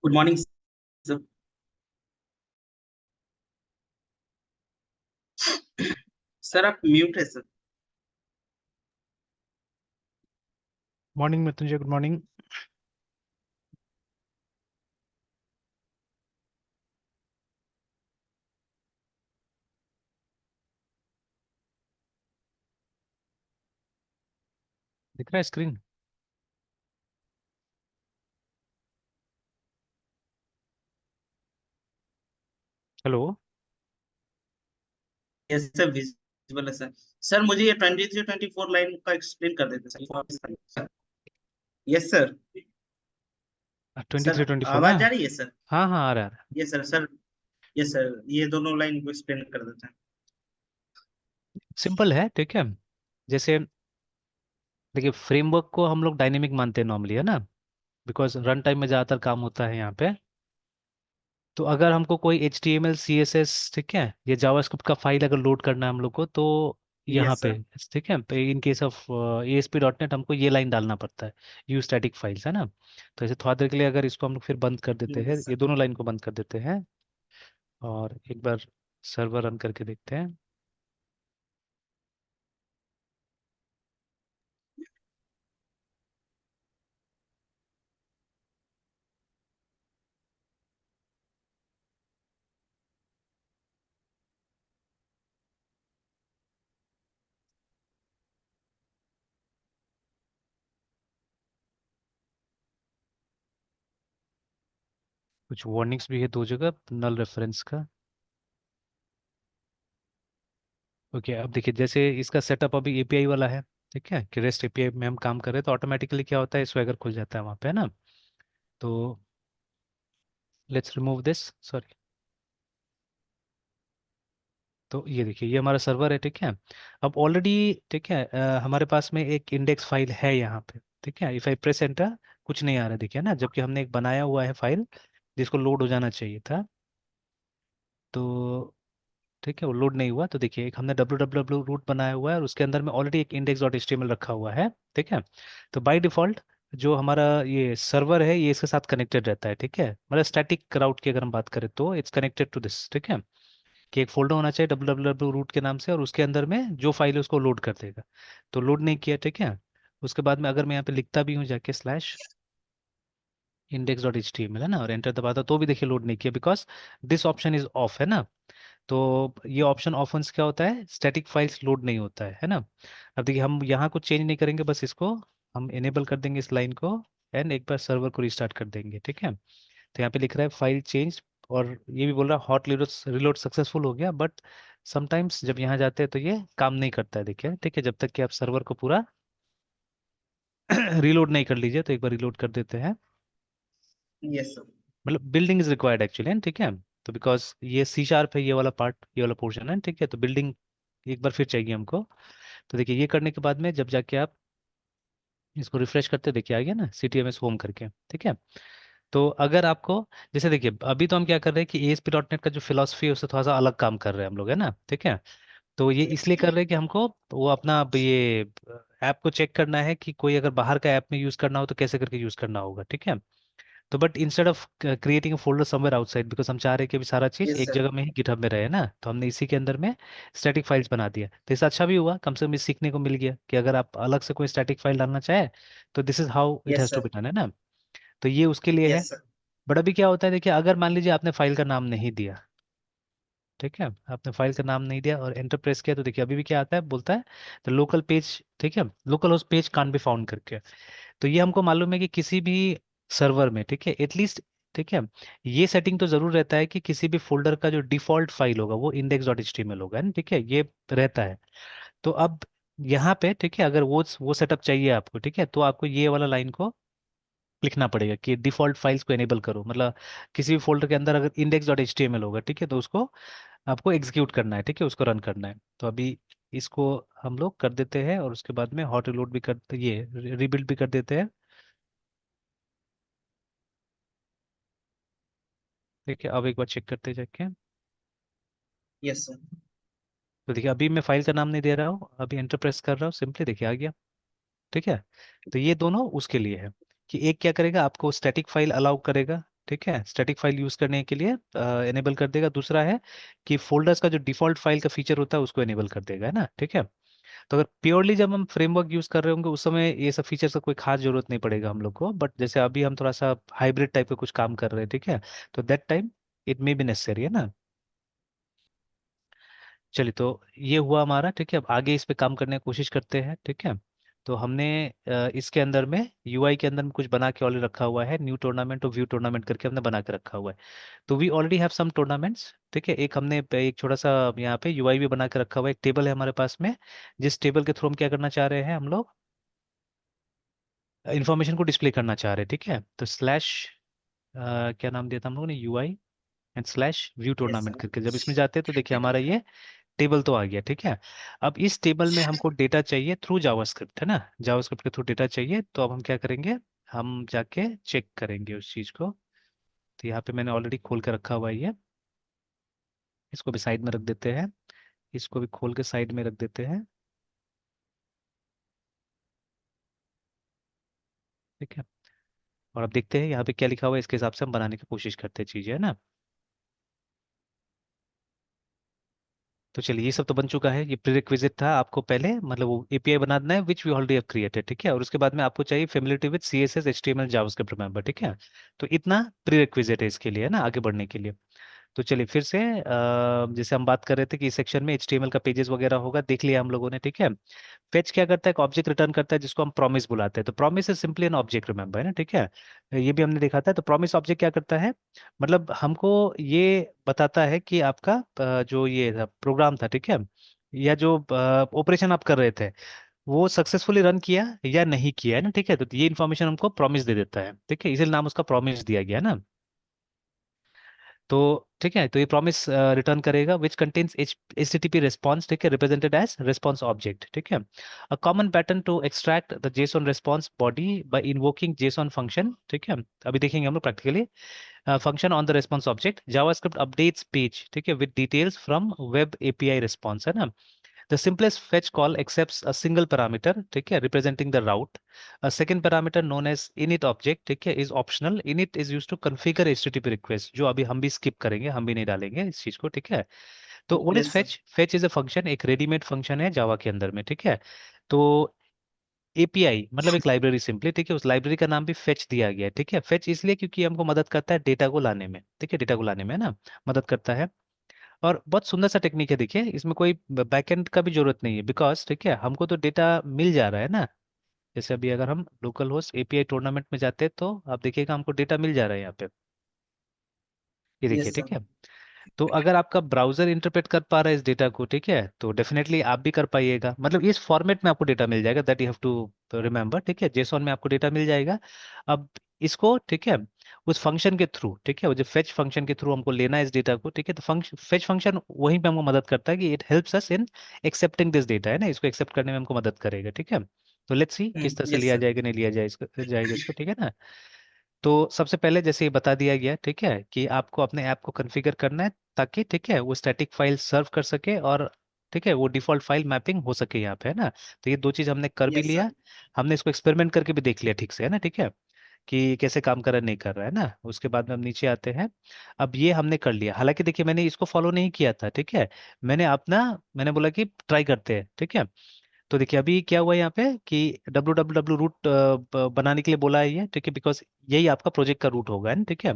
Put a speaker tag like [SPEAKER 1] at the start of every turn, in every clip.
[SPEAKER 1] Good morning sir. Sir आप mute है sir.
[SPEAKER 2] Morning Mrityunjay, good morning. दिख रहा है screen? Hello.
[SPEAKER 1] Yes sir, visible है सर। सर मुझे ये 23-24 लाइन का एक्सप्लेन कर देते सर। Yes sir.
[SPEAKER 2] 23
[SPEAKER 1] सर
[SPEAKER 2] 24 ना?
[SPEAKER 1] आवाज आ रही है सर?
[SPEAKER 2] हाँ हाँ, आ रहा है।
[SPEAKER 1] Yes sir sir. Yes sir, ये दोनों लाइन को एक्सप्लेन कर देते हैं।
[SPEAKER 2] सिंपल है, ठीक है। जैसे देखिए, फ्रेमवर्क को हम लोग डायनेमिक मानते हैं नॉर्मली, है ना? बिकॉज रन टाइम में ज़्यादातर काम होता है यहाँ पे। तो अगर हमको कोई H T M L C S S, ठीक है, ये जावास्क्रिप्ट का फाइल अगर लोड करना है हम लोग को, तो यहाँ
[SPEAKER 1] यस
[SPEAKER 2] पे,
[SPEAKER 1] सर।
[SPEAKER 2] ठीक है, in case of A S P dot net हमको ये लाइन डालना पड़ता है, यू स्टैटिक फाइल्स, है ना? तो ऐसे थोड़ा देर के लिए अगर इसको हम लोग फिर बंद कर देते हैं,
[SPEAKER 1] यस
[SPEAKER 2] ये
[SPEAKER 1] सर।
[SPEAKER 2] दोनों लाइन को बंद कर देते हैं और एक बार सर्वर रन करके देखते हैं। कुछ वार्निंग्स भी है दो जगह नल रेफरेंस का। ओके, अब देखिए, जैसे इसका सेटअप अभी एपीआई वाला है, ठीक है, कि रेस्ट एपीआई में हम काम कर रहे हैं, तो ऑटोमेटिकली क्या होता है, स्वैगर खुल जाता है वहाँ पे, है ना? तो लेट्स रिमूव दिस, सॉरी। तो ये देखिए, ये हमारा सर्वर है, ठीक है। अब ऑलरेडी, ठीक है, हमारे पास में एक इंडेक्स फाइल है यहाँ पे, ठीक है। इफ आई प्रेस एंटर, कुछ नहीं आ रहा, देखिए ना, जबकि हमने एक बनाया हुआ है फाइल जिसको लोड हो जाना चाहिए था। तो ठीक है, वो लोड नहीं हुआ। तो देखिए, एक हमने www रूट बनाया हुआ है और उसके अंदर में ऑलरेडी एक इंडेक्स डॉट एचटीएमएल रखा हुआ है, ठीक है। तो बाय डिफॉल्ट जो हमारा ये सर्वर है, ये इसके साथ कनेक्टेड रहता है, ठीक है। मतलब स्टैटिक राउट की अगर हम बात करें तो इट्स कनेक्टेड टू दिस, ठीक है, कि एक फोल्डर होना चाहिए www रूट के नाम से और उसके अंदर में जो फाइल है उसको लोड कर देगा। तो लोड नहीं किया, ठीक है। उसके बाद में अगर मैं यहाँ पे लिखता भी हूँ जाके slash index dot H T M L, है ना, और एंटर दबाता, तो भी देखिए लोड नहीं किया, because this option is of, है ना। तो ये ऑप्शन ऑफ से क्या होता है, स्टैटिक फाइल्स लोड नहीं होता है ना। अब देखिए, हम यहाँ कुछ चेंज नहीं करेंगे, बस इसको हम इनेबल कर देंगे इस लाइन को, एंड एक बार सर्वर को रिस्टार्ट कर देंगे, ठीक है। तो यहाँ पे लिख रहा है फाइल चेंज, और ये भी बोल रहा है हॉट रिलोड सक्सेसफुल हो गया, बट समटाइम्स जब यहाँ जाते हैं तो ये काम नहीं करता है, देखिए, ठीक है। जब तक कि आप सर्वर को पूरा रिलोड नहीं कर लीजिए, तो एक बार रिलोड कर देते हैं।
[SPEAKER 1] Yes sir.
[SPEAKER 2] मतलब बिल्डिंग इज रिक्वायर्ड एक्चुअली, ठीक है। तो बिकॉज ये सी शार्प है, ये वाला पार्ट, ये वाला पोर्शन है, ठीक है, तो बिल्डिंग एक बार फिर चाहिए हमको। तो देखिए, ये करने के बाद में जब जाके आप इसको रिफ्रेश करते, देखिए आ गया ना CTMS होम करके, ठीक है। तो अगर आपको, जैसे देखिए, अभी तो हम क्या कर रहे हैं कि ASP डॉट नेट का जो फिलोसफी है उससे थोड़ा सा अलग काम कर रहे हैं हम लोग, है ना, ठीक है। तो ये इसलिए कर रहे हैं कि हमको वो अपना अब ये ऐप को चेक करना है कि कोई अगर बाहर का ऐप में यूज़ करना हो तो कैसे करके यूज़ करना होगा, ठीक है। तो but instead of creating folder somewhere outside, because हम चाह रहे हैं कि अभी सारा चीज़
[SPEAKER 1] यस
[SPEAKER 2] एक
[SPEAKER 1] सर।
[SPEAKER 2] जगह में ही गिटहब में रहे ना, तो हमने इसी के अंदर में स्टैटिक फाइल्स बना दिया। तो इससे अच्छा भी हुआ, कम से कम ये सीखने को मिल गया कि अगर आप अलग से कोई स्टैटिक फाइल डालना चाहे तो this is how it
[SPEAKER 1] yes
[SPEAKER 2] has to be
[SPEAKER 1] sir.
[SPEAKER 2] Done, है ना। तो ये उसके लिए है।
[SPEAKER 1] Yes sir.
[SPEAKER 2] बट अभी क्या होता है, देखिए, अगर मान लीजिए आपने फाइल का नाम नहीं दिया, ठीक है, आपने फाइल का नाम नहीं दिया और एंटर प्रेस किया, तो देखिए अभी भी क्या आता है, बोलता है द लोकल पेज, ठीक है, local host page can't be found करके। तो ये हमको मालूम है कि किसी भी सर्वर में, ठीक है, एटलीस्ट, ठीक है, ये सेटिंग तो जरूर रहता है कि किसी भी फोल्डर का जो डिफॉल्ट फाइल होगा वो index dot H T M L होगा, है ना, ठीक है, ये रहता है। तो अब यहाँ पे, ठीक है, अगर वो सेटअप चाहिए आपको, ठीक है, तो आपको ये वाला लाइन को लिखना पड़ेगा कि डिफॉल्ट फाइल्स को एनेबल करो, मतलब किसी भी फोल्डर के अंदर अगर index dot H T M L होगा, ठीक है, तो उसको आपको एग्जीक्यूट करना है, ठीक है, उसको रन करना है। तो अभी इसको हम लोग कर देते हैं और उसके बाद में हॉट रिलोड भी कर, ये रिबिल्ड भी कर देते हैं, ठीक है। अब एक बार चेक करते हैं जाके।
[SPEAKER 1] Yes sir.
[SPEAKER 2] तो देखिए, अभी मैं फाइल का नाम नहीं दे रहा हूँ, अभी एंटर प्रेस कर रहा हूँ, सिंपली देखिए आ गया, ठीक है। तो ये दोनों उसके लिए है कि एक क्या करेगा, आपको स्टैटिक फाइल अलाउ करेगा, ठीक है, स्टैटिक फाइल यूज करने के लिए एनेबल कर देगा। दूसरा है कि फोल्डर्स का जो डिफॉल्ट फाइल का फीचर होता है उसको एनेबल कर देगा, है ना, ठीक है। तो अगर प्योरली जब हम फ्रेमवर्क यूज कर रहे होंगे उस समय ये सब फीचर्स का कोई खास जरूरत नहीं पड़ेगा हम लोग को, बट जैसे अभी हम थोड़ा सा हाइब्रिड टाइप का कुछ काम कर रहे हैं, ठीक है, तो that time it may be necessary, है ना। चलिए, तो ये हुआ हमारा, ठीक है। अब आगे इस पे काम करने की कोशिश करते हैं, ठीक है। तो हमने इसके अंदर में यूआई के अंदर में कुछ बना के ऑलरेडी रखा हुआ है, न्यू टूर्नामेंट और व्यू टूर्नामेंट करके हमने बना के रखा हुआ है। तो we already have some tournaments, ठीक है। एक हमने एक छोटा सा यहाँ पे यूआई भी बना के रखा हुआ है, एक टेबल है हमारे पास में, जिस टेबल के थ्रू हम क्या करना चाह रहे हैं, हम लोग इंफॉर्मेशन को डिस्प्ले करना चाह रहे हैं, ठीक है। तो स्लैश क्या नाम दिया था हम लोगों ने, UI and slash view
[SPEAKER 1] yes
[SPEAKER 2] tournament
[SPEAKER 1] sir.
[SPEAKER 2] करके जब इसमें जाते हैं तो देखिए हमारा ये टेबल तो आ गया, ठीक है। अब इस टेबल में हमको डेटा चाहिए थ्रू जावास्क्रिप्ट, है ना, जावास्क्रिप्ट के थ्रू डेटा चाहिए। तो अब हम क्या करेंगे, हम जाके चेक करेंगे उस चीज को। तो यहाँ पे मैंने ऑलरेडी खोल के रखा हुआ है ये, इसको भी साइड में रख देते हैं, इसको भी खोल के साइड में रख देते हैं, ठीक है। और अब देखते हैं यहाँ पे क्या लिखा हुआ है, इसके हिसाब से हम बनाने की कोशिश करते हैं चीजें, है ना। तो चलिए, ये सब तो बन चुका है, ये प्रीरिक्विजिट था आपको पहले, मतलब वो एपीआई बनाना है which we already have created, ठीक है। और उसके बाद में आपको चाहिए familiarity with CSS HTML JavaScript, remember, ठीक है। तो इतना प्रीरिक्विजिट है इसके लिए, है ना, आगे बढ़ने के लिए। तो चलिए फिर से जैसे हम बात कर रहे थे कि इस सेक्शन में एचटीएमएल का पेजेस वगैरह होगा, देख लिया हम लोगों ने, ठीक है। फेच क्या करता है, एक ऑब्जेक्ट रिटर्न करता है जिसको हम प्रॉमिस बुलाते हैं। तो promise is simply an object, remember, है ना, ठीक है। ये भी हमने देखा था। तो प्रॉमिस ऑब्जेक्ट क्या करता है, मतलब हमको ये बताता है कि आपका जो ये प्रोग्राम था, ठीक है, या जो ऑपरेशन आप कर रहे थे वो सक्सेसफुली रन किया या नहीं किया, है ना, ठीक है। तो ये इन्फॉर्मेशन हमको प्रॉमिस दे देता है, ठीक है, इसीलिए नाम उसका प्रॉमिस दिया गया है ना। तो ठीक है, तो ये प्रॉमिस रिटर्न करेगा विच कंटेन्स HTTP रिस्पॉन्स, ठीक है, रिप्रेजेंटेड एज रिस्पॉन्स ऑब्जेक्ट, ठीक है। A common pattern to extract the JSON response body by invoking JSON function, ठीक है। अभी देखेंगे हम लोग practically function on the response object, JavaScript updates page, ठीक है, with details from web API response, है ना। The simplest fetch call accepts a single parameter, ठीक है, representing the route. A second parameter known as init object, ठीक है, is optional. Init is used to configure HTTP request, जो अभी हम भी skip करेंगे, हम भी नहीं डालेंगे इस चीज को, ठीक है। तो what is
[SPEAKER 1] yes sir.
[SPEAKER 2] fetch? Fetch is a function, एक रेडीमेड फंक्शन है जावा के अंदर में, ठीक है। तो एपीआई मतलब एक लाइब्रेरी सिंपली, ठीक है, उस लाइब्रेरी का नाम भी फेच दिया गया है, ठीक है। फेच इसलिए क्योंकि हमको मदद करता है डेटा को लाने में, ठीक है, डेटा को लाने में, है ना, मदद करता है। और बहुत सुंदर सा टेक्निक है, देखिए इसमें कोई बैकएंड का भी जरूरत नहीं है, बिकॉज ठीक है हमको तो डेटा मिल जा रहा है ना। जैसे अभी अगर हम लोकल होस्ट एपीआई टूर्नामेंट में जाते हैं तो आप देखिएगा हमको डेटा मिल जा रहा है यहाँ पे, ये देखिए,
[SPEAKER 1] यस सर।
[SPEAKER 2] ठीक है। तो अगर आपका ब्राउजर इंटरप्रेट कर पा रहा है इस डेटा को, ठीक है, तो डेफिनेटली आप भी कर पाइएगा, मतलब इस फॉर्मेट में आपको डेटा मिल जाएगा, that you have to remember, ठीक है, जेसॉन में आपको डेटा मिल जाएगा। अब इसको, ठीक है, उस फंक्शन के थ्रू, ठीक है, वो जो फेच फंक्शन के थ्रू हमको लेना है इस डेटा को, ठीक है। तो फंक्शन फेच फंक्शन वहीं पे हमको मदद करता है कि it helps us in accepting this data, है ना, इसको एक्सेप्ट करने में हमको मदद करेगा, ठीक है। तो लेट्स सी किस तरह से
[SPEAKER 1] यस
[SPEAKER 2] लिया
[SPEAKER 1] सर।
[SPEAKER 2] जाएगा, नहीं लिया जाएगा इसको, ठीक है ना। तो सबसे पहले जैसे ये बता दिया गया, ठीक है, कि आपको अपने ऐप को कॉन्फ़िगर करना है ताकि, ठीक है, वो स्टैटिक फाइल सर्व कर सके और, ठीक है, वो डिफॉल्ट फाइल मैपिंग हो सके यहाँ पे, है ना। तो ये दो चीज हमने कर भी
[SPEAKER 1] यस सर।
[SPEAKER 2] लिया, हमने इसको एक्सपेरिमेंट करके भी देख लिया ठीक से, है ना, ठीक है, कि कैसे काम कर रहा है नहीं कर रहा है ना। उसके बाद में हम नीचे आते हैं। अब ये हमने कर लिया, हालांकि देखिए मैंने इसको फॉलो नहीं किया था, ठीक है। मैंने बोला कि ट्राई करते हैं, ठीक है। तो देखिए अभी क्या हुआ यहाँ पे कि www रूट बनाने के लिए बोला है ये, ठीक है, बिकॉज यही आपका प्रोजेक्ट का रूट होगा, है ना, ठीक है।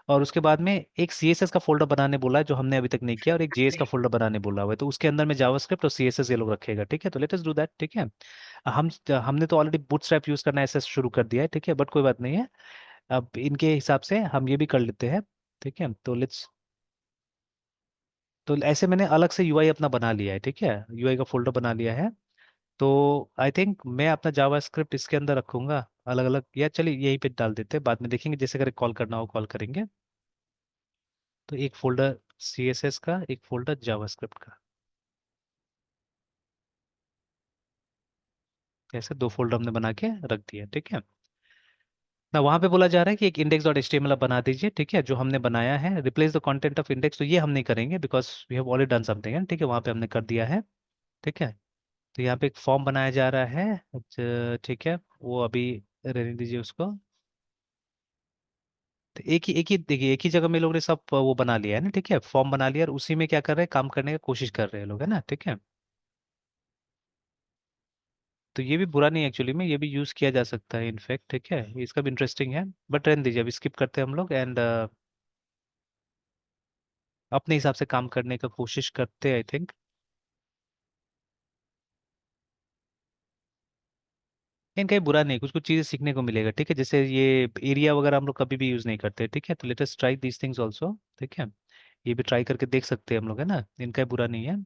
[SPEAKER 2] और उसके बाद में एक सीएसएस का फोल्डर बनाने बोला है जो हमने अभी तक नहीं किया, और एक जेएस का फोल्डर बनाने बोला हुआ है, तो उसके अंदर में जावास्क्रिप्ट और सीएसएस ये लोग रखेगा, ठीक है। तो लेट अस डू दैट, ठीक है। हमने तो ऑलरेडी बूटस्ट्रैप यूज करना ऐसे शुरू कर दिया है, ठीक है, बट कोई बात नहीं है। अब इनके हिसाब से हम ये भी कर लेते हैं, ठीक है। तो ऐसे मैंने अलग से यूआई अपना बना लिया है, ठीक है, यूआई का फोल्डर बना लिया है। तो आई थिंक मैं अपना जावास्क्रिप्ट इसके अंदर रखूंगा अलग अलग, या चलिए यहीं पे डाल देते हैं, बाद में देखेंगे, जैसे अगर कॉल करना हो कॉल करेंगे। तो एक फोल्डर सीएसएस का, एक फोल्डर जावास्क्रिप्ट का, ऐसे दो फोल्डर हमने बना के रख दिया, ठीक है ना। वहां पे बोला जा रहा है कि एक इंडेक्स डॉट एचटीएमएल बना दीजिए, ठीक है, जो हमने बनाया है, replace the content of index, तो ये हम नहीं करेंगे because we have already done something, है, ठीक है, वहां पे हमने कर दिया है, ठीक है। तो यहाँ पे एक फॉर्म बनाया जा रहा है, अच्छा, ठीक है, वो अभी रहने दीजिए उसको। तो एक ही देखिए, एक ही जगह में लोग ने सब वो बना लिया है ना, ठीक है, फॉर्म बना लिया और उसी में क्या कर रहे हैं, काम करने की कोशिश कर रहे हैं लोग, है ना, ठीक है। तो ये भी बुरा नहीं है एक्चुअली में, ये भी यूज किया जा सकता है इनफैक्ट, ठीक है, इसका भी इंटरेस्टिंग है। बट रहने दीजिए, अभी स्किप करते हैं हम लोग एंड अपने हिसाब से काम करने का कोशिश करते हैं, आई थिंक। इनका ये बुरा नहीं, कुछ कुछ चीज़ें सीखने को मिलेगा, ठीक है, जैसे ये एरिया वगैरह हम लोग कभी भी यूज़ नहीं करते, ठीक है, तो let us try these things also, ठीक है। ये भी ट्राई करके देख सकते हैं हम लोग, है ना, इनका ये बुरा नहीं है।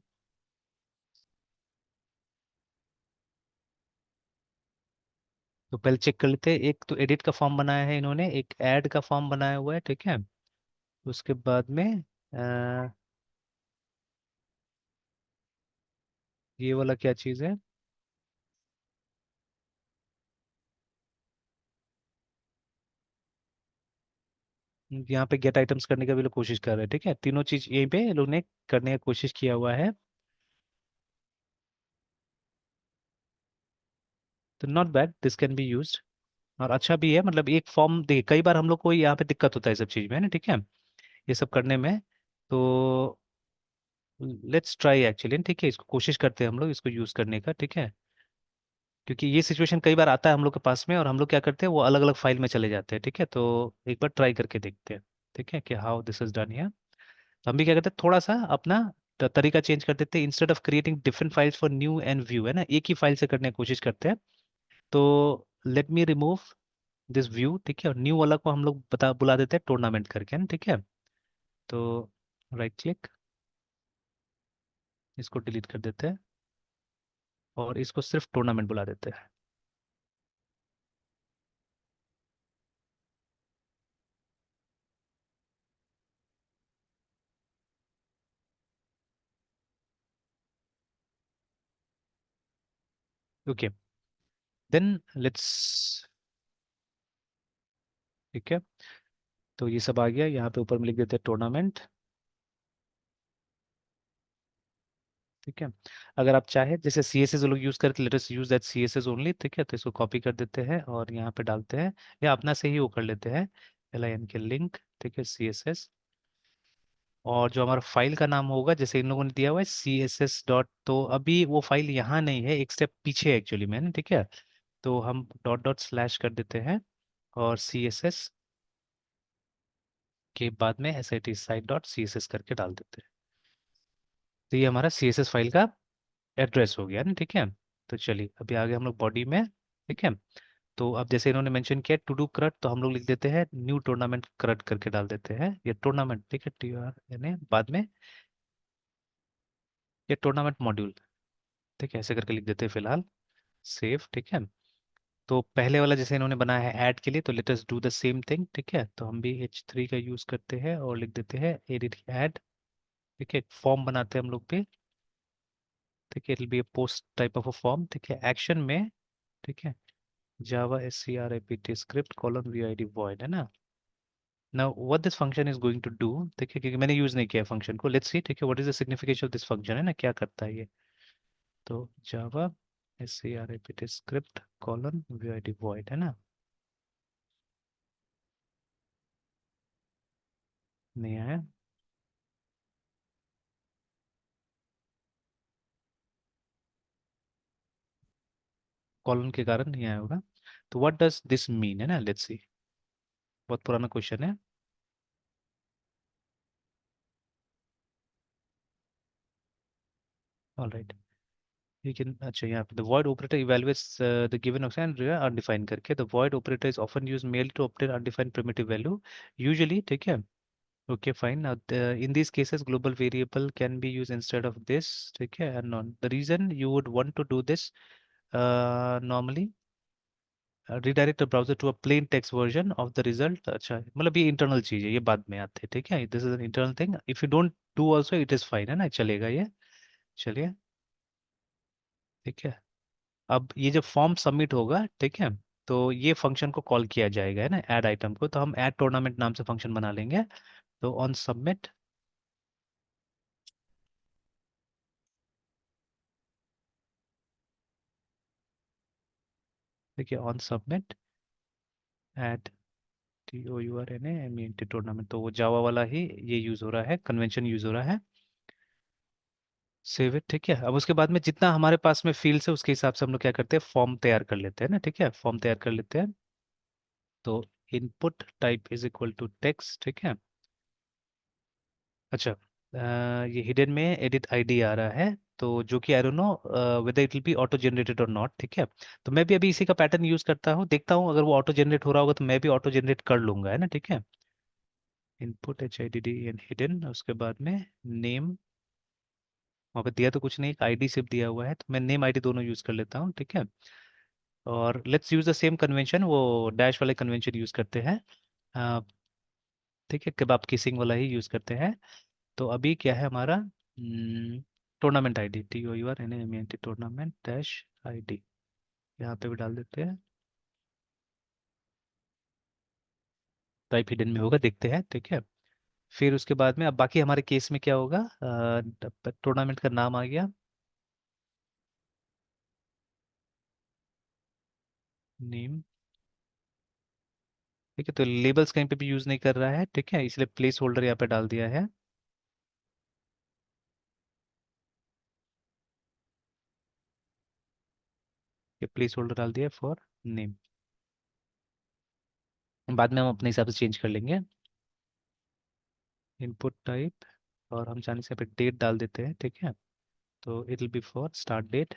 [SPEAKER 2] तो पहले चेक कर लेते हैं, एक तो एडिट का फॉर्म बनाया है इन्होंने, एक ऐड का फॉर्म बनाया हुआ है, ठीक है। उसके बाद में ये वाला क्या चीज़ है, यहाँ पे गेट आइटम्स करने का भी लोग कोशिश कर रहे हैं, ठीक है, तीनों चीज यहीं पे लोग ने करने का कोशिश किया हुआ है। तो not bad, this can be used, और अच्छा भी है, मतलब एक फॉर्म देखिए, कई बार हम लोग को यहाँ पे दिक्कत होता है सब चीज में, है ना, ठीक है, ये सब करने में। तो लेट्स ट्राई एक्चुअली, ठीक है, इसको कोशिश करते हैं हम लोग इसको यूज करने का, ठीक है, क्योंकि ये सिचुएशन कई बार आता है हम लोग के पास में और हम लोग क्या करते हैं, वो अलग अलग फाइल में चले जाते हैं, ठीक है, तो एक बार ट्राई करके देखते हैं, ठीक है, कि हाउ दिस इज डन। हम भी क्या करते हैं, थोड़ा सा अपना तरीका चेंज कर देते हैं, instead of creating different files for new and view, है ना, एक ही फाइल से करने की कोशिश करते हैं। तो let me remove this view, ठीक है, और न्यू वाला को हम लोग बता बुला देते हैं टूर्नामेंट करके, है ना, ठीक है। तो राइट क्लिक, इसको डिलीट कर देते हैं और इसको सिर्फ टूर्नामेंट बुला देते हैं। ओके, देन लेट्स, ठीक है, तो ये सब आ गया, यहाँ पे ऊपर में लिख देते हैं टूर्नामेंट, ठीक है। अगर आप चाहे जैसे सी एस एस लोग यूज करते, let us use that C S S only, ठीक है, तो इसको कॉपी कर देते हैं और यहाँ पे डालते हैं, या अपना से ही वो कर लेते हैं, एल आई एन के लिंक, ठीक है, सी एस एस, और जो हमारा फाइल का नाम होगा जैसे इन लोगों ने दिया हुआ है सी एस एस डॉट, तो अभी वो फाइल यहाँ नहीं है, एक स्टेप पीछे एक्चुअली में, ठीक है, तो हम डॉट डॉट स्लैश कर देते हैं और सी एस एस के बाद में S I T site dot C S S करके डाल देते हैं। तो ये हमारा सी एस एस फाइल का एड्रेस हो गया ना, ठीक है। तो चलिए अभी आगे हम लोग बॉडी में, ठीक है, तो अब जैसे इन्होंने मेंशन किया टू डू करट, तो हम लोग लिख देते हैं न्यू टूर्नामेंट करट करके डाल देते हैं, ये टूर्नामेंट, ठीक है, टी आर एन ए बाद में, ये टूर्नामेंट मॉड्यूल, ठीक है, ऐसे करके लिख देते हैं फिलहाल, सेव, ठीक है। तो पहले वाला जैसे इन्होंने बनाया है ऐड के लिए, तो let us do the same thing, ठीक है, तो हम भी H3 का यूज करते हैं और लिख देते हैं एडिट ऐड, ठीक है, फॉर्म बनाते हैं हम लोग भी, ठीक है, it will be a post type of a form, ठीक है, एक्शन में, ठीक है, java script script colon V I D void, है ना। Now what this function is going to do, ठीक है, क्योंकि मैंने यूज नहीं किया फंक्शन को, लेट्स सी, ठीक है, what is the signification of this function, है ना, क्या करता है ये। तो java script colon V I D void, है ना, नहीं आया, कॉलन के कारण नहीं आया होगा। तो व्हाट डज दिस मीन, है ना, लेट्स सी, बहुत पुराना क्वेश्चन है। ऑलराइट, लेकिन अच्छा यहाँ पे the void operator evaluates the given option undefine करके, the void operator is often use merely to obtain undefined primitive value usually, ठीक है। Okay, fine. Now, in these cases, global variable can be used instead of this. ठीक है, and non. The reason you would want to do this normally redirect the browser to a plain text version of the result. अच्छा, मतलब ये internal चीज है, ये बाद में आते हैं, ठीक है, this is an internal thing. If you don't do also, it is fine, है ना, चलेगा ये, चलिए, ठीक है। अब ये जब फॉर्म सबमिट होगा, ठीक है, तो ये फंक्शन को कॉल किया जाएगा, है ना, ऐड आइटम को, तो हम ऐड टूर्नामेंट नाम से फंक्शन बना लेंगे। तो ऑन सबमिट, देखिए on submit add TOURNAMENT tournament, तो वो जावा वाला ही ये यूज हो रहा है, कन्वेंशन यूज हो रहा है। सेव इट, ठीक है। अब उसके बाद में जितना हमारे पास में फील्ड्स है उसके हिसाब से हम लोग क्या करते हैं, फॉर्म तैयार कर लेते हैं ना, ठीक है, फॉर्म तैयार कर लेते हैं। तो input type is equal to text, ठीक है। अच्छा, ये हिडन में एडिट आईडी आ रहा है, तो जो कि आई don't know whether it will B auto generated और नॉट, ठीक है। तो मैं भी अभी इसी का पैटर्न यूज करता हूँ, देखता हूँ अगर वो ऑटो जनरेट हो रहा होगा तो मैं भी ऑटो जनरेट कर लूंगा, है ना, ठीक है। इनपुट HIDD एंड हिडन, उसके बाद में नेम, वहाँ पे दिया तो कुछ नहीं, एक आईडी सिर्फ दिया हुआ है, तो मैं नेम आईडी दोनों यूज कर लेता हूँ, ठीक है। और let's use the same convention, वो डैश वाले कन्वेंशन यूज करते हैं, अ, ठीक है, कबाब किसिंग वाला ही यूज करते हैं। तो अभी क्या है हमारा, tournament ID, TOURNAMENT tournament dash ID, यहाँ पे भी डाल देते हैं। टाइप हिडन में होगा, देखते हैं, ठीक है। फिर उसके बाद में अब बाकी हमारे केस में क्या होगा, टूर्नामेंट का नाम आ गया, नेम, ठीक है। तो लेबल्स कहीं पे भी यूज नहीं कर रहा है, ठीक है, इसलिए प्लेस होल्डर यहाँ पे डाल दिया है। ये प्लेस होल्डर डाल दिया फॉर नेम, बाद में हम अपने हिसाब से चेंज कर लेंगे। इनपुट टाइप, और हम चाहने से यहाँ पे डेट डाल देते हैं, ठीक है। तो it will be for start date,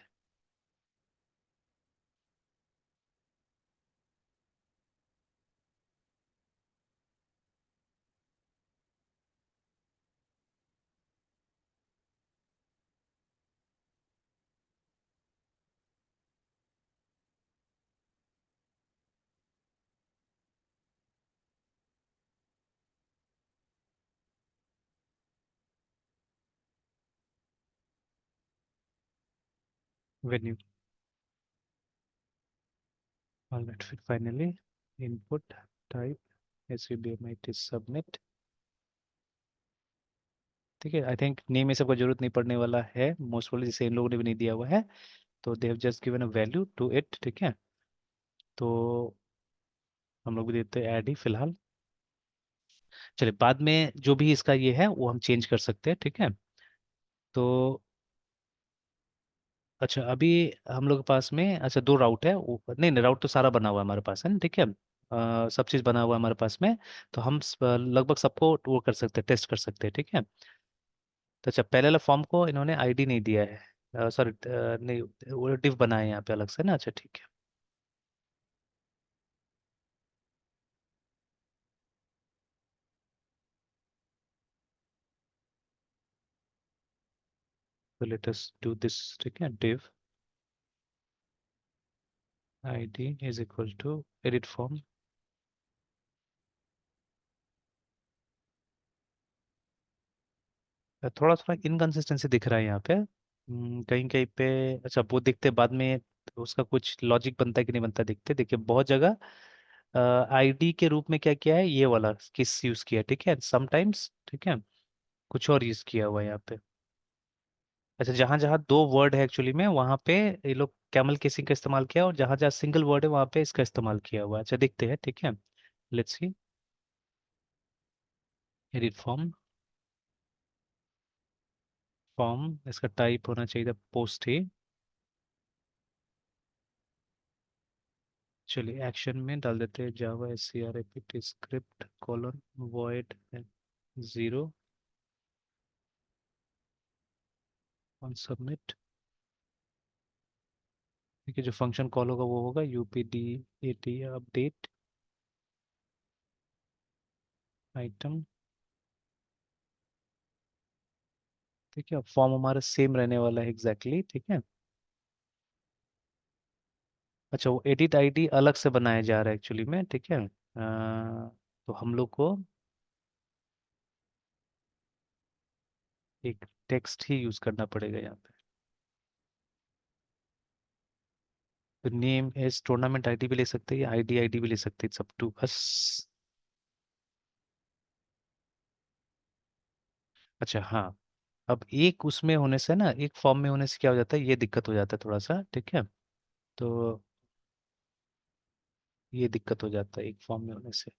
[SPEAKER 2] venue, alright. फिर finally input type SVBMIT submit, ठीक है। आई थिंक नेम ये सब का जरूरत नहीं पड़ने वाला है मोस्ट प्रोबेबली, जैसे इन लोगों ने भी नहीं दिया हुआ है, तो they have just given a value to it, ठीक है। तो हम लोग भी देते हैं ऐड ही फिलहाल, चलिए बाद में जो भी इसका ये है वो हम चेंज कर सकते हैं, ठीक है। तो अच्छा, अभी हम लोग के पास में अच्छा दो राउट है, नहीं नहीं, राउट तो सारा बना हुआ है हमारे पास, है ना, ठीक है। सब चीज़ बना हुआ है हमारे पास में, तो हम लगभग सबको वो कर सकते हैं, टेस्ट कर सकते हैं, ठीक है। तो अच्छा, पहले वाला फॉर्म को इन्होंने आईडी नहीं दिया है, सॉरी, नहीं, वो डिव बनाए हैं यहाँ पे अलग से ना, अच्छा ठीक है। तो लेट अस डू दिस, ठीक है, div ID is equal to edit form. थोड़ा थोड़ा इनकन्सिस्टेंसी दिख रहा है यहाँ पे, कहीं कहीं पे, अच्छा वो दिखते बाद में, उसका कुछ लॉजिक बनता है कि नहीं बनता, दिखते, देखिए बहुत जगह आईडी के रूप में क्या किया है, ये वाला किस यूज किया है, ठीक है, समटाइम्स, ठीक है, कुछ और यूज किया हुआ है यहाँ पे। अच्छा, जहां जहां दो वर्ड है एक्चुअली में, वहां पे ये लोग कैमल केसिंग का इस्तेमाल किया, और जहां जहां सिंगल वर्ड है वहां पे इसका इस्तेमाल किया हुआ है, अच्छा देखते हैं, ठीक है। Let's see, edit form, form इसका टाइप होना चाहिए था पोस्ट ही, चलिए एक्शन में डाल देते हैं जावा SCRAPT script colon void zero on submit, ठीक है। जो फंक्शन कॉल होगा वो होगा UPDAT अपडेट आइटम, ठीक है। फॉर्म हमारा सेम रहने वाला है एग्जैक्टली, ठीक है। अच्छा, वो एडिट आईडी अलग से बनाया जा रहा है एक्चुअली में, ठीक है। तो हम लोग को एक टेक्स्ट ही यूज करना पड़ेगा यहाँ पे, तो नेम एज टूर्नामेंट आईडी भी ले सकते हैं, आईडी भी ले सकते हैं, सब टू अस। अच्छा हाँ, अब एक उसमें होने से ना, एक फॉर्म में होने से क्या हो जाता है, ये दिक्कत हो जाता है थोड़ा सा, ठीक है। तो ये दिक्कत हो जाता है एक फॉर्म में होने से,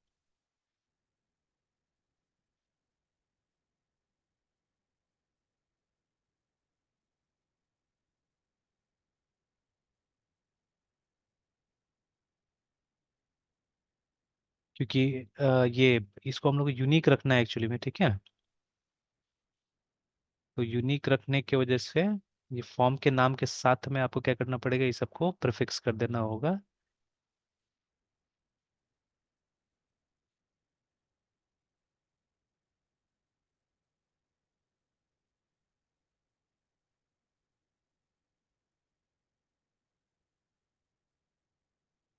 [SPEAKER 2] क्योंकि ये इसको हम लोग को यूनिक रखना है एक्चुअली में, ठीक है। तो यूनिक रखने की वजह से ये फॉर्म के नाम के साथ में आपको क्या करना पड़ेगा, ये सबको प्रीफिक्स कर देना होगा।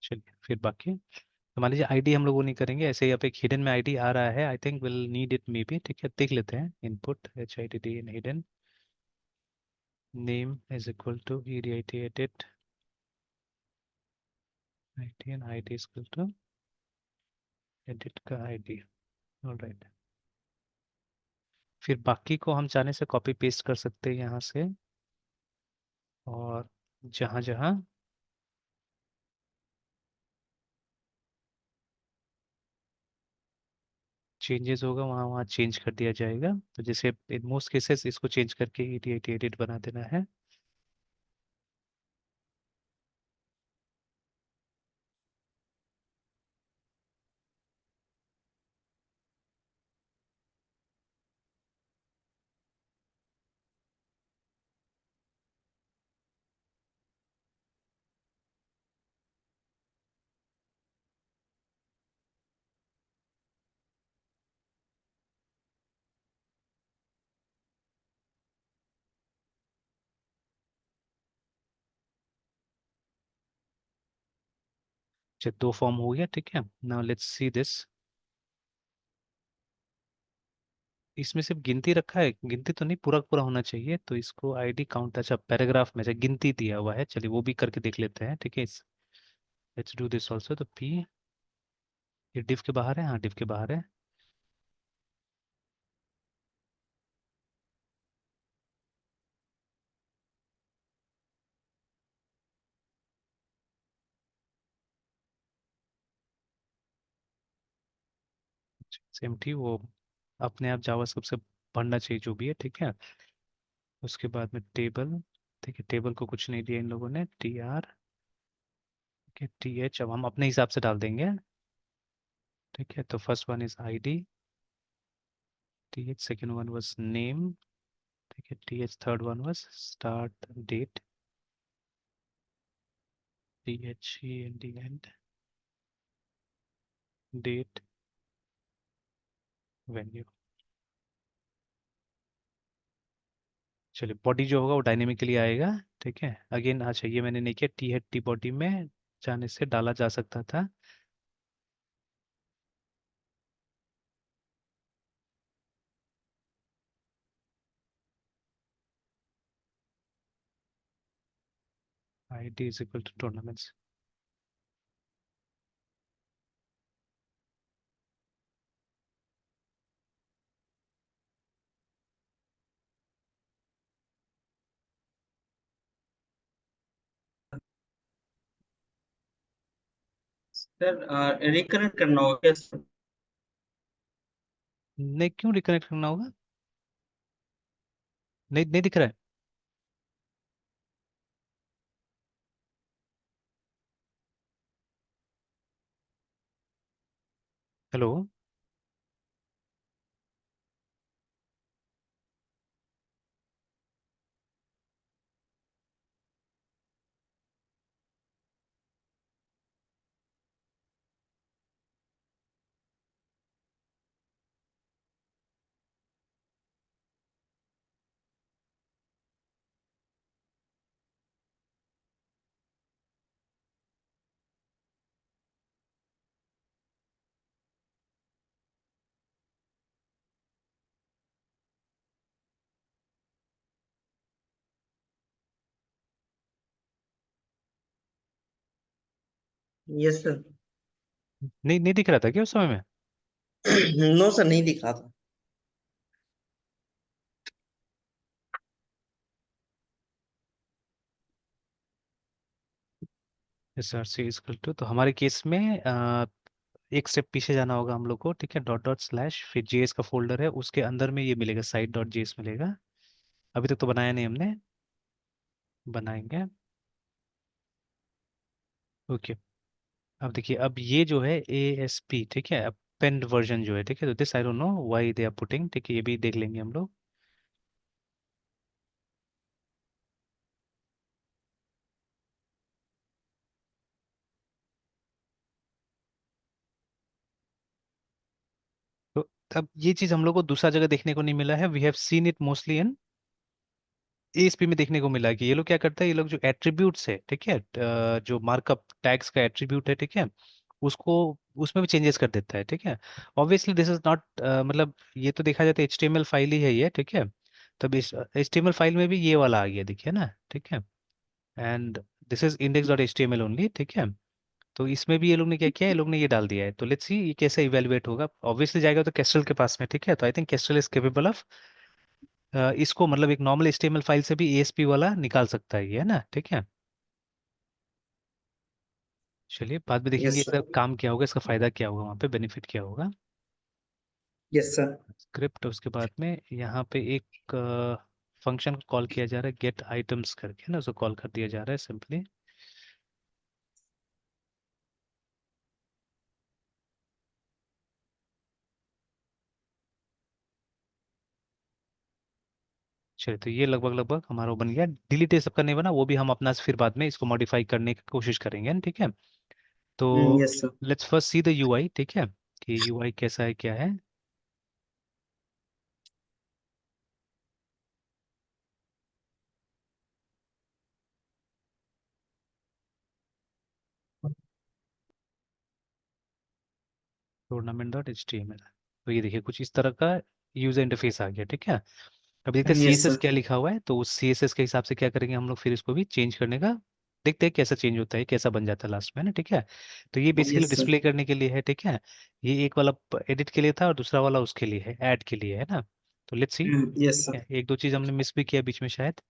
[SPEAKER 2] चलिए फिर बाकी तो मान लीजिए आईडी हम लोग वो नहीं करेंगे, ऐसे ही आप एक हिडन में आईडी आ रहा है, I think will need it may be, ठीक है, देख लेते हैं। Input H I D D in hidden name is equal to E D I T edit I T N I D is equal to edit का I D. Alright, फिर बाकी को हम चाहने से कॉपी पेस्ट कर सकते हैं यहाँ से, और जहाँ जहाँ चेंजेस होगा वहाँ वहाँ चेंज कर दिया जाएगा। तो जैसे इन मोस्ट केसेस इसको चेंज करके ई डी आई टी एडिट बना देना है। अच्छा, दो फॉर्म हो गया, ठीक है। Now let's see this. इसमें सिर्फ गिनती रखा है, गिनती तो नहीं, पूरा पूरा होना चाहिए। तो इसको आईडी काउंट, अच्छा पैराग्राफ में से गिनती दिया हुआ है, चलिए वो भी करके देख लेते हैं, ठीक है। Let's do this also. तो पी, ये डिफ के बाहर है, हाँ डिफ के बाहर है। सेम टी वो अपने आप जावास्क्रिप्ट से पढ़ना चाहिए जो भी है, ठीक है। उसके बाद में टेबल, ठीक है, टेबल को कुछ नहीं दिया इन लोगों ने, टी आर, ठीक है, टी एच अब हम अपने हिसाब से डाल देंगे, ठीक है। तो first one is I D, T H second one was name, ठीक है, T H third one was start date, T H E N D end date venue. चलिए बॉडी जो होगा वो डायनेमिकली आएगा, ठीक है। अगेन अच्छा ये मैंने नहीं किया, टी हेड टी बॉडी में जाने से डाला जा सकता था। I D is equal to tournaments.
[SPEAKER 1] Sir reconnect करना होगा क्या सर?
[SPEAKER 2] नहीं, क्यों रिकनेक्ट करना होगा? नहीं नहीं दिख रहा है। हेलो।
[SPEAKER 1] Yes sir.
[SPEAKER 2] नहीं नहीं दिख रहा था क्या उस समय में?
[SPEAKER 1] नो सर, नहीं दिखा था।
[SPEAKER 2] S R C is two, तो हमारे केस में एक स्टेप पीछे जाना होगा हम लोग को, ठीक है। डॉट डॉट स्लैश फिर जेएस का फोल्डर है, उसके अंदर में ये मिलेगा, साइट डॉट जेएस मिलेगा। अभी तक तो बनाया नहीं हमने, बनाएंगे। ओके, अब देखिए, अब ये जो है ASP, ठीक है, अपेंड वर्जन जो है, ठीक है, तो this I don't know why they are putting, ठीक है, ये भी देख लेंगे हम लोग। तो अब ये चीज हम लोग को दूसरा जगह देखने को नहीं मिला है, we have seen it mostly in ASP में देखने को मिला है कि ये लोग क्या करता है, ये लोग जो एट्रीब्यूट्स है, ठीक है, जो मार्कअप टैग्स का एट्रीब्यूट है, ठीक है, उसको उसमें भी चेंजेस कर देता है, ठीक है। ऑब्वियसली दिस इज नॉट, मतलब ये तो देखा जाए तो HTML फाइल ही है ये, ठीक है। तब इस HTML फाइल में भी ये वाला आ गया, देखिए ना, ठीक है। And this is index.html only, ठीक है। तो इसमें भी ये लोग ने क्या किया है, ये लोग ने ये डाल दिया है, तो लेट्स सी ये कैसे इवेलुएट होगा। ऑब्वियसली जाएगा तो केस्ट्रल के पास में, ठीक है, तो I think kestrel is capable of इसको, मतलब एक नॉर्मल HTML फाइल से भी ASP वाला निकाल सकता है ये, है ना, ठीक है। चलिए बाद में देखेंगे
[SPEAKER 1] यस
[SPEAKER 2] इसका
[SPEAKER 1] सर।
[SPEAKER 2] काम क्या होगा, इसका फायदा क्या होगा, वहाँ पे बेनिफिट क्या होगा।
[SPEAKER 1] Yes sir.
[SPEAKER 2] स्क्रिप्ट, उसके बाद में यहाँ पे एक फंक्शन को कॉल किया जा रहा है गेट आइटम्स करके ना, उसको कॉल कर दिया जा रहा है सिंपली। चलिए, तो ये लगभग लगभग हमारा वो बन गया। डिलीट ये सबका नहीं बना, वो भी हम अपना से फिर बाद में इसको मॉडिफाई करने की कोशिश करेंगे ना, ठीक है। तो
[SPEAKER 1] yes sir.
[SPEAKER 2] Let's first see the UI, ठीक है, कि UI कैसा है क्या है। tournament.html, तो ये देखिए कुछ इस तरह का यूजर इंटरफेस आ गया, ठीक है। अब देखते हैं
[SPEAKER 1] यस
[SPEAKER 2] CSS
[SPEAKER 1] सर।
[SPEAKER 2] क्या लिखा हुआ है, तो उस CSS के हिसाब से क्या करेंगे हम लोग, फिर इसको भी चेंज करने का देखते हैं कैसा चेंज होता है, कैसा बन जाता है लास्ट में ना, ठीक है। तो ये बेसिकली
[SPEAKER 1] यस सर।
[SPEAKER 2] डिस्प्ले करने के लिए है, ठीक है। ये एक वाला एडिट के लिए था और दूसरा वाला उसके लिए है, ऐड के लिए है ना। तो लेट्स सी,
[SPEAKER 1] यस सर।
[SPEAKER 2] एक दो चीज हमने मिस भी किया बीच में शायद,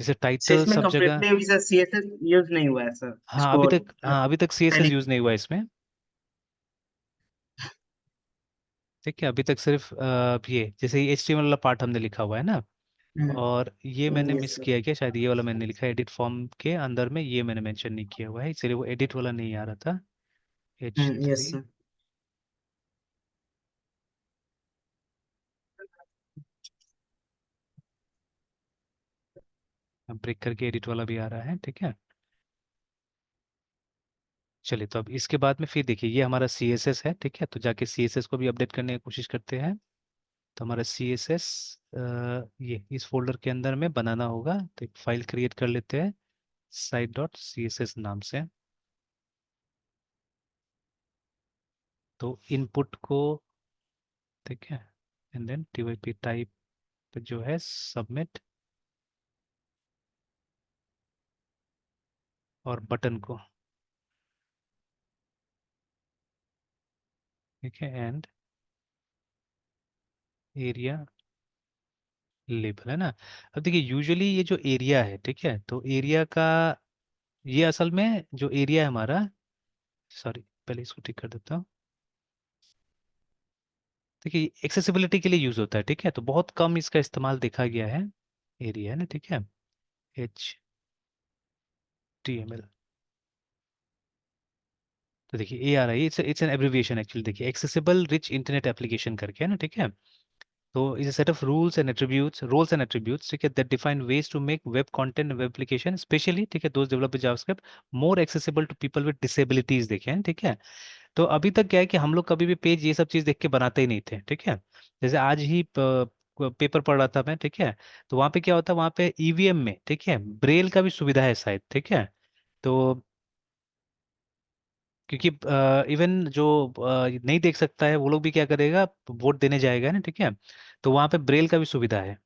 [SPEAKER 2] जैसे
[SPEAKER 1] सर
[SPEAKER 2] टाइटल
[SPEAKER 1] इसमें
[SPEAKER 2] सब जगह।
[SPEAKER 1] कंप्लीटली अभी सर CSS यूज नहीं हुआ है सर
[SPEAKER 2] हाँ
[SPEAKER 1] इसको।
[SPEAKER 2] अभी तक CSS
[SPEAKER 1] पहले।
[SPEAKER 2] यूज नहीं हुआ है इसमें, ठीक है। अभी तक सिर्फ ये जैसे ये HTML वाला पार्ट हमने लिखा हुआ है ना, और ये मैंने
[SPEAKER 1] यस
[SPEAKER 2] मिस
[SPEAKER 1] सर।
[SPEAKER 2] किया है क्या, शायद ये वाला मैंने लिखा है एडिट फॉर्म के अंदर में, ये मैंने मेंशन नहीं किया हुआ है, इसलिए वो एडिट वाला नहीं आ रहा था। H
[SPEAKER 1] S
[SPEAKER 2] three
[SPEAKER 1] sir.
[SPEAKER 2] Break करके एडिट वाला भी आ रहा है, ठीक है। चलिए, तो अब इसके बाद में फिर देखिए ये हमारा CSS है, ठीक है, तो जाके CSS को भी अपडेट करने की कोशिश करते हैं। तो हमारा CSS ये इस फोल्डर के अंदर में बनाना होगा, तो एक फाइल क्रिएट कर लेते हैं site.css नाम से। तो इनपुट को, ठीक है, एंड देन TYP टाइप जो है सबमिट, और बटन को, ठीक है, एंड एरिया लेबल, है ना। अब देखिए यूजुअली ये जो एरिया है, ठीक है, तो एरिया का, ये असल में जो एरिया है हमारा, सॉरी पहले इसको ठीक कर देता हूँ। देखिए एक्सेसिबिलिटी के लिए यूज होता है, ठीक है, तो बहुत कम इसका इस्तेमाल देखा गया है, एरिया है ना, ठीक है। HTML, तो देखिए ये आ रहा है, इट्स एन एब्रिविएशन एक्चुअली, देखिए एक्सेसिबल रिच इंटरनेट एप्लीकेशन करके, है ना, ठीक है। तो is a set of roles and attributes, ठीक है, that define ways to make web content and web application, especially, ठीक है, those developed with JavaScript, more accessible to people with disabilities, देखे हैं, ठीक है। तो अभी तक क्या है कि हम लोग कभी भी पेज ये सब चीज देख के बनाते ही नहीं थे, ठीक है। जैसे आज ही पेपर पढ़ रहा था मैं, ठीक है, तो वहाँ पे क्या होता है, वहाँ पे EVM में, ठीक है, ब्रेल का भी सुविधा है शायद, ठीक है। तो क्योंकि इवन जो नहीं देख सकता है वो लोग भी क्या करेगा, वोट देने जाएगा ना, ठीक है, तो वहाँ पे ब्रेल का भी सुविधा है।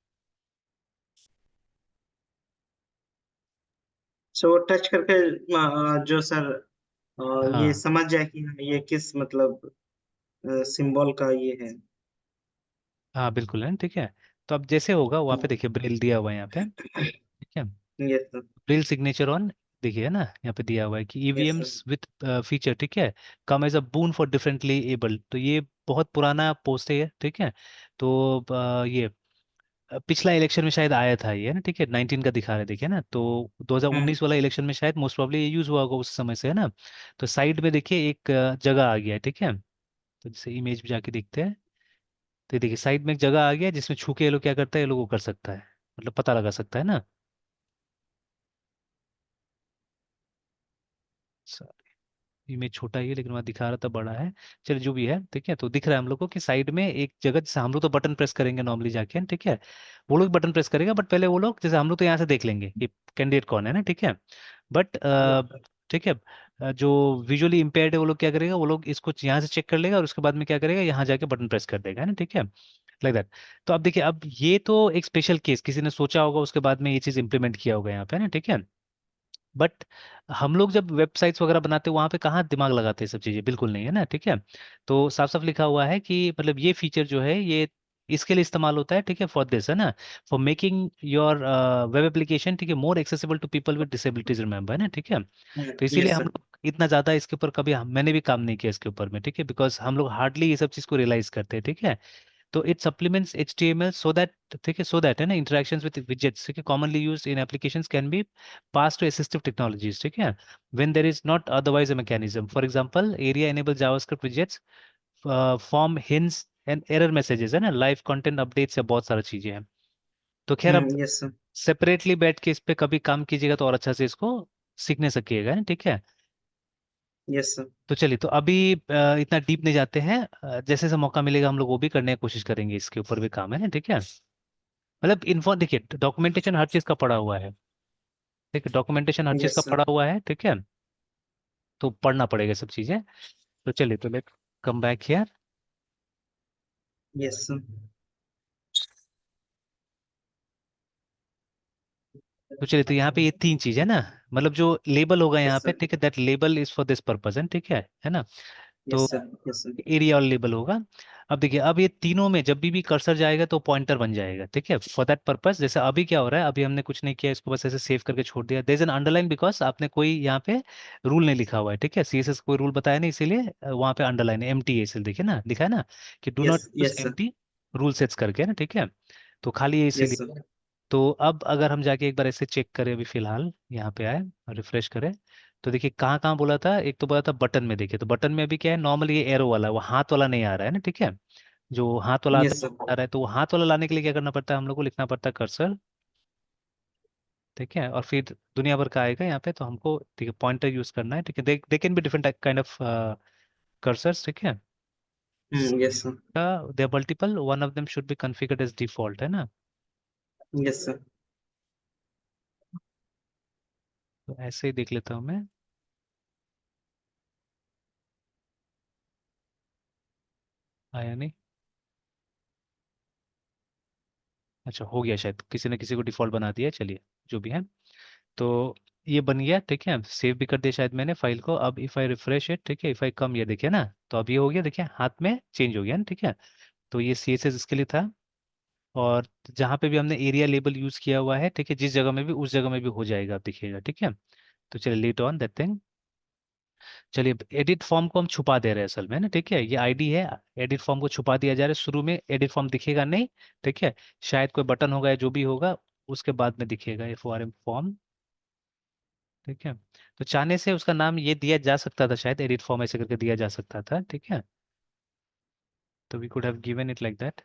[SPEAKER 1] सो टच करके जो सर ये
[SPEAKER 2] हाँ
[SPEAKER 1] समझ जाए कि हाँ, ये किस मतलब सिंबल का ये है।
[SPEAKER 2] हाँ बिल्कुल है, ठीक है। तो अब जैसे होगा वहाँ पे देखिए ब्रेल दिया हुआ है यहाँ पे, ठीक है,
[SPEAKER 1] yes sir.
[SPEAKER 2] Braille signature on, देखिए है ना, यहाँ पे दिया हुआ है कि
[SPEAKER 1] yes sir.
[SPEAKER 2] EVMs with feature, ठीक है, come as a boon for differently abled, तो ये बहुत पुराना पोस्ट है ये, ठीक है। तो ये पिछला इलेक्शन में शायद आया था ये, है ना, ठीक है, 19 का दिखा रहे देखिए ना, तो 2019 वाला इलेक्शन में शायद मोस्ट प्रॉब्ली ये यूज हुआ होगा उस समय से, है ना। तो साइड में देखिए एक जगह आ गया है, ठीक है। तो जैसे इमेज में जाके देखते हैं, तो ये देखिए साइड में एक जगह आ गया है, जिसमें छू के ये लोग क्या करता है, ये लोग वो कर सकता है, मतलब पता लगा सकता है ना। इमेज छोटा ही है लेकिन वहाँ दिखा रहा था बड़ा है। चलिए जो भी है, ठीक है, तो दिख रहा है हम लोग को कि साइड में एक जगह, जैसे हम लोग तो बटन प्रेस करेंगे नॉर्मली जाके, ठीक है। वो लोग बटन प्रेस करेगा, बट पहले वो लोग, जैसे हम लोग तो यहाँ से देख लेंगे कि कैंडिडेट कौन है ना, ठीक है। बट ठीक है, जो विजुअली इम्पेयर्ड है वो लोग क्या करेगा, वो लोग इसको यहाँ से चेक कर लेगा और उसके बाद में क्या करेगा, यहाँ जाके बटन प्रेस कर देगा, है ना, ठीक है, लाइक दैट। तो अब देखिए, अब ये तो एक स्पेशल केस किसी ने सोचा होगा, उसके बाद में ये चीज़ इंप्लीमेंट किया होगा यहाँ पे, है ना, ठीक है। बट हम लोग जब वेबसाइट्स वगैरह बनाते हैं वहां पे कहाँ दिमाग लगाते हैं, सब चीजें बिल्कुल नहीं, है ना, ठीक है। तो साफ साफ लिखा हुआ है कि मतलब ये फीचर जो है ये इसके लिए इस्तेमाल होता है, ठीक है, फॉर दिस, है ना, for making your web application, ठीक है, more accessible to people with disabilities, remember, है ना, ठीक है। तो इसीलिए
[SPEAKER 1] यस
[SPEAKER 2] हम
[SPEAKER 1] सर।
[SPEAKER 2] लोग इतना ज्यादा इसके ऊपर कभी मैंने भी काम नहीं किया इसके ऊपर में, ठीक है, बिकॉज हम लोग हार्डली ये सब चीज को रियलाइज करते हैं, ठीक है। तो it supplements HTML so that, ठीक है, सो दैट, है ना, इंटरेक्शंस विद विजेट्स, ठीक है, commonly used in applications can be pass to assistive technologies, ठीक है, when there is not otherwise a mechanism, for example ARIA enable JavaScript widgets, form hints and error messages, है ना, live content updates या बहुत सारी चीजें हैं। तो खैर अब
[SPEAKER 1] यस सर।
[SPEAKER 2] सेपरेटली बैठ के इस पे कभी काम कीजिएगा तो और अच्छा से इसको सीखने सकिएगा, है ना, ठीक है।
[SPEAKER 1] Yes sir.
[SPEAKER 2] तो चलिए, तो अभी इतना डीप नहीं जाते हैं, जैसे जैसे मौका मिलेगा हम लोग वो भी करने की कोशिश करेंगे, इसके ऊपर भी काम, है ना, ठीक है। मतलब इन्फो देखिए, डॉक्यूमेंटेशन हर चीज का पड़ा हुआ है, ठीक है, डॉक्यूमेंटेशन हर चीज का
[SPEAKER 1] यस सर।
[SPEAKER 2] पड़ा हुआ है, ठीक है। तो पढ़ना पड़ेगा सब चीजें। तो चलिए, तो let come back here.
[SPEAKER 1] Yes sir.
[SPEAKER 2] तो चलिए, तो यहाँ पे ये तीन चीज है ना, मतलब जो लेबल होगा यहाँ
[SPEAKER 1] यस
[SPEAKER 2] पे,
[SPEAKER 1] सर।
[SPEAKER 2] ठीक है, that label is for this purpose, है ना। तो
[SPEAKER 1] yes sir. Yes sir.
[SPEAKER 2] Area और लेबल होगा। अब देखिए, अब ये तीनों में जब भी कर्सर जाएगा तो पॉइंटर बन जाएगा, ठीक है, फॉर दैट पर्पस। जैसे अभी क्या हो रहा है, अभी हमने कुछ नहीं किया, इसको बस ऐसे सेव करके छोड़ दिया, there is an underline because आपने कोई यहाँ पे रूल नहीं लिखा हुआ है, ठीक है, CSS कोई रूल बताया नहीं, इसीलिए वहाँ पे अंडरलाइन है, MT है, इसलिए देखिए ना लिखा है ना कि do
[SPEAKER 1] yes
[SPEAKER 2] not use
[SPEAKER 1] yes sir.
[SPEAKER 2] MT rule sets करके, है ना, ठीक है। तो खाली ये
[SPEAKER 1] यस
[SPEAKER 2] इसीलिए।
[SPEAKER 1] सर।
[SPEAKER 2] तो अब अगर हम जाके एक बार ऐसे चेक करें, अभी फिलहाल यहाँ पे आए और रिफ्रेश करें, तो देखिए कहाँ कहाँ बोला था, एक तो बोला था बटन में, देखिए तो बटन में अभी क्या है, नॉर्मल ये एरो वाला, वो हाथ वाला नहीं आ रहा है ना, ठीक है। जो हाथ वाला आता
[SPEAKER 1] यस सर।
[SPEAKER 2] आ रहा है, तो वो हाथ वाला लाने के लिए क्या करना पड़ता है, हम लोग को लिखना पड़ता है कर्सर, ठीक है, और फिर दुनिया भर का आएगा यहाँ पे, तो हमको ठीक है पॉइंटर यूज करना है, ठीक है, they can be different kind of cursors, ठीक है।
[SPEAKER 1] Yes sir.
[SPEAKER 2] They are multiple, one of them should be configured as default, है ना।
[SPEAKER 1] Yes sir.
[SPEAKER 2] तो ऐसे ही देख लेता हूँ मैं, आया नहीं, अच्छा हो गया, शायद किसी ने किसी को डिफॉल्ट बना दिया है, चलिए जो भी है। तो ये बन गया, ठीक है, सेव भी कर दिया शायद मैंने फाइल को। अब इफ आई रिफ्रेश इट, ठीक है, इफ आई कम, ये देखिए ना, तो अब ये हो गया, देखिए हाथ में चेंज हो गया ना, ठीक है। तो ये CSS इसके लिए था। और जहाँ पे भी हमने एरिया लेबल यूज किया हुआ है, ठीक है, जिस जगह में भी उस जगह में भी हो जाएगा, आप देखिएगा, ठीक है। तो चलिए, लेट ऑन दैट थिंग। चलिए, एडिट फॉर्म को हम छुपा दे रहे हैं असल में ना, ठीक है, ये ID है, एडिट फॉर्म को छुपा दिया जा रहा है, शुरू में एडिट फॉर्म दिखेगा नहीं, ठीक है, शायद कोई बटन होगा या जो भी होगा, उसके बाद में दिखेगा FORM फॉर्म, ठीक है। तो चाहने से उसका नाम ये दिया जा सकता था, शायद एडिट फॉर्म ऐसे करके दिया जा सकता था, ठीक है। तो we could have given it like that.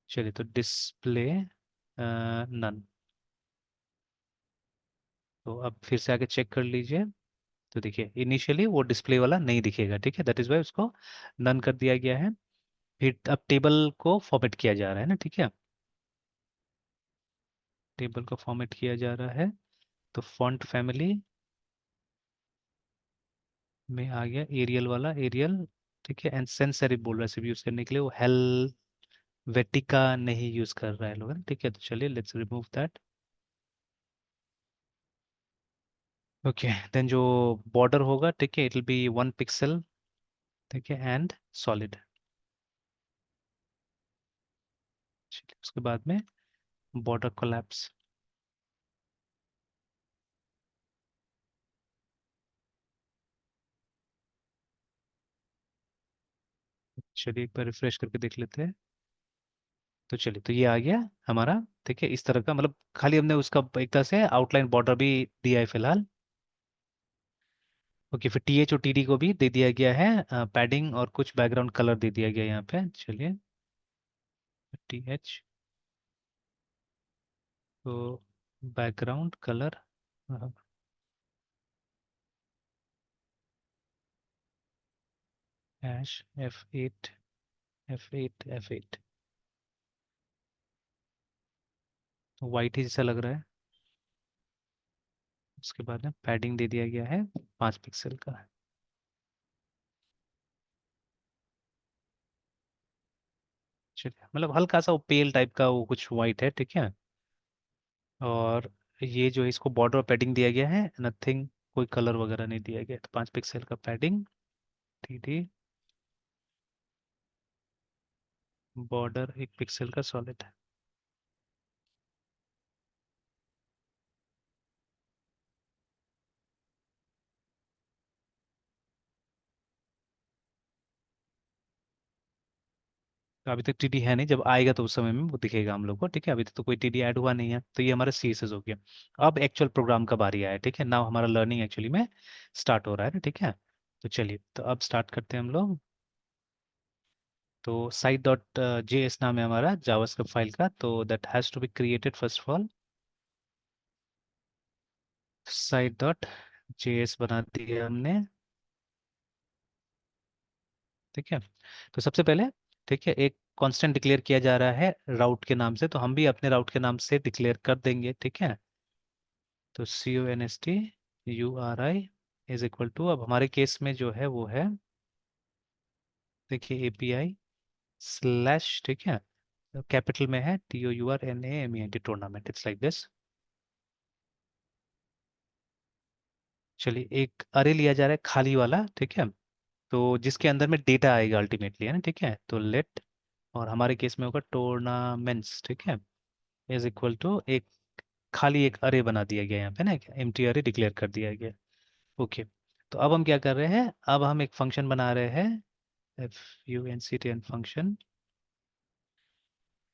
[SPEAKER 2] चलिए, तो डिस्प्ले नन, तो अब फिर से आके चेक कर लीजिए। तो देखिए, इनिशियली वो डिस्प्ले वाला नहीं दिखेगा, ठीक है, दैट इज वाई उसको नन कर दिया गया है। फिर अब टेबल को फॉर्मेट किया जा रहा है ना, ठीक है, टेबल को फॉर्मेट किया जा रहा है। तो फॉन्ट फैमिली में आ गया एरियल वाला, एरियल, ठीक है, एंड सेंस सेरिफ बोल रहा है सिर्फ यूज करने के लिए, वो वेटिका नहीं यूज कर रहा है लोग, है ना, ठीक है। तो चलिए, let's remove that. Okay, then जो बॉर्डर होगा, ठीक है, इट विल बी 1 पिक्सल, ठीक है, एंड सॉलिड। उसके बाद में बॉर्डर कोलैप्स। चलिए, एक बार रिफ्रेश करके देख लेते हैं। तो चलिए, तो ये आ गया हमारा। ठीक है, इस तरह का, मतलब खाली हमने उसका एक तरह से आउटलाइन बॉर्डर भी दिया है फिलहाल। ओके, फिर टी एच और टी डी को भी दे दिया गया है पैडिंग, और कुछ बैकग्राउंड कलर दे दिया गया है यहाँ पे। चलिए, टी एच, तो background colour hash F8, F8, F8, तो वाइट ही जैसा लग रहा है। उसके बाद में पैडिंग दे दिया गया है 5 पिक्सल का। चलिए, मतलब हल्का सा वो पेल टाइप का वो कुछ वाइट है, ठीक है। और ये जो है, इसको बॉर्डर और पैडिंग दिया गया है, नथिंग, कोई कलर वगैरह नहीं दिया गया, तो 5 पिक्सल का padding, T D, border 1 pixel का सॉलिड है। तो अभी तक टीडी है नहीं, जब आएगा तो उस समय में वो दिखेगा हम लोग को, ठीक है। अभी तक तो कोई टीडी ऐड हुआ नहीं है, तो ये हमारा सीएसएस हो गया। अब एक्चुअल प्रोग्राम का बारी आया है, ठीक है। नाउ हमारा लर्निंग एक्चुअली में स्टार्ट हो रहा है ना, ठीक है। तो चलिए, तो अब स्टार्ट करते हैं हम लोग। तो साइट डॉट जेएस नाम है हमारा जावास्क्रिप्ट फाइल का, तो that has to be created first of all. Site dot JS बना दिया हमने, ठीक है। तो सबसे पहले, ठीक है, एक कांस्टेंट डिक्लेयर किया जा रहा है राउट के नाम से, तो हम भी अपने राउट के नाम से डिक्लेयर कर देंगे, ठीक है। तो CONSTURI इज इक्वल टू, अब हमारे केस में जो है वो है, देखिए, API स्लैश, ठीक है, कैपिटल में है TOURNAMENT, tournament, it's like this. चलिए, एक अरे लिया जा रहा है खाली वाला, ठीक है, तो जिसके अंदर में डेटा आएगा अल्टीमेटली, है ना, ठीक है। तो लेट, और हमारे केस में होगा टूर्नामेंट्स, ठीक है, इज इक्वल टू एक खाली एक अरे बना दिया गया यहाँ पे ना, एम्प्टी अरे डिक्लेयर कर दिया गया। ओके, तो अब हम क्या कर रहे हैं, अब हम एक फंक्शन बना रहे हैं, FUNCTN फंक्शन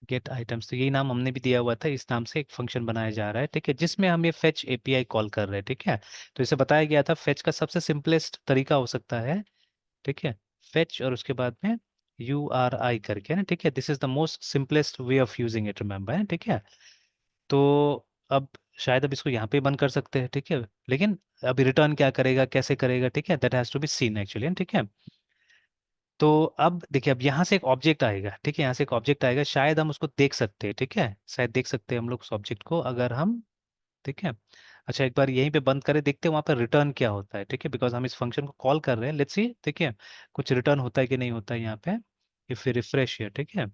[SPEAKER 2] गेट आइटम्स, तो यही नाम हमने भी दिया हुआ था, इस नाम से एक फंक्शन बनाया जा रहा है, ठीक है, जिसमें हम ये फेच एपीआई कॉल कर रहे हैं, ठीक है। तो इसे बताया गया था फेच का सबसे सिंपलेस्ट तरीका हो सकता है, ठीक है, फेच और उसके बाद में URI करके ना, ठीक है, this is the most simplest way of using it, remember, है, ठीक है। तो अब शायद अब इसको यहाँ पे बंद कर सकते हैं, ठीक है, लेकिन अभी रिटर्न क्या करेगा, कैसे करेगा, ठीक है, that has to be seen actually, ठीक है। तो अब देखिए, अब यहाँ से एक ऑब्जेक्ट आएगा, ठीक है, यहाँ से एक ऑब्जेक्ट आएगा, शायद हम उसको देख सकते हैं, ठीक है, शायद देख सकते हैं हम लोग उस ऑब्जेक्ट को, अगर हम, ठीक है। अच्छा, एक बार यहीं पे बंद करें, देखते हैं वहाँ पर रिटर्न क्या होता है, ठीक है, बिकॉज हम इस फंक्शन को कॉल कर रहे हैं, लेट्स सी, ठीक है, कुछ रिटर्न होता है कि नहीं होता है यहाँ पे। इफ रिफ्रेश है, ठीक है,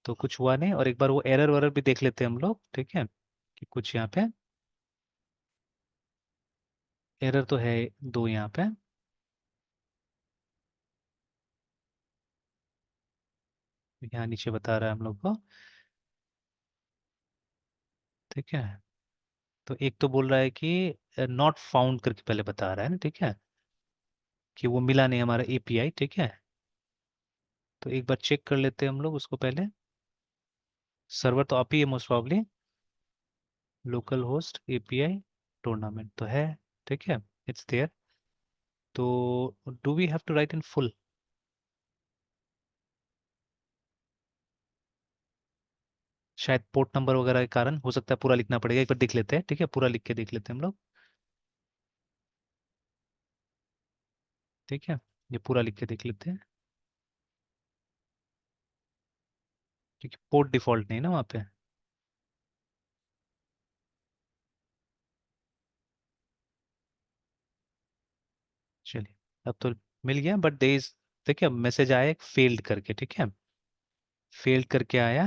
[SPEAKER 2] तो कुछ हुआ नहीं, और एक बार वो एरर वरर भी देख लेते हैं हम लोग, ठीक है, कि कुछ यहाँ पे एरर तो है, दो यहाँ पे, यहाँ नीचे बता रहा है हम लोग को, ठीक है। तो एक तो बोल रहा है कि नॉट फाउंड करके पहले बता रहा है ना, ठीक है, कि वो मिला नहीं हमारा एपीआई, ठीक है। तो एक बार चेक कर लेते हैं हम लोग उसको पहले। सर्वर तो आप ही है most probably, local host API tournament तो है, ठीक है, इट्स देयर। तो do we have to write in full? शायद पोर्ट नंबर वगैरह के कारण हो सकता है पूरा लिखना पड़ेगा, एक बार देख लेते हैं, ठीक है, पूरा लिख के देख लेते हैं हम लोग, ठीक है, ये पूरा लिख के देख लेते हैं, क्योंकि पोर्ट डिफॉल्ट नहीं है ना वहाँ पे। चलिए, अब तो मिल गया, बट दे इज, देखिए, मैसेज आया एक फेल्ड करके, ठीक है, फेल्ड करके आया,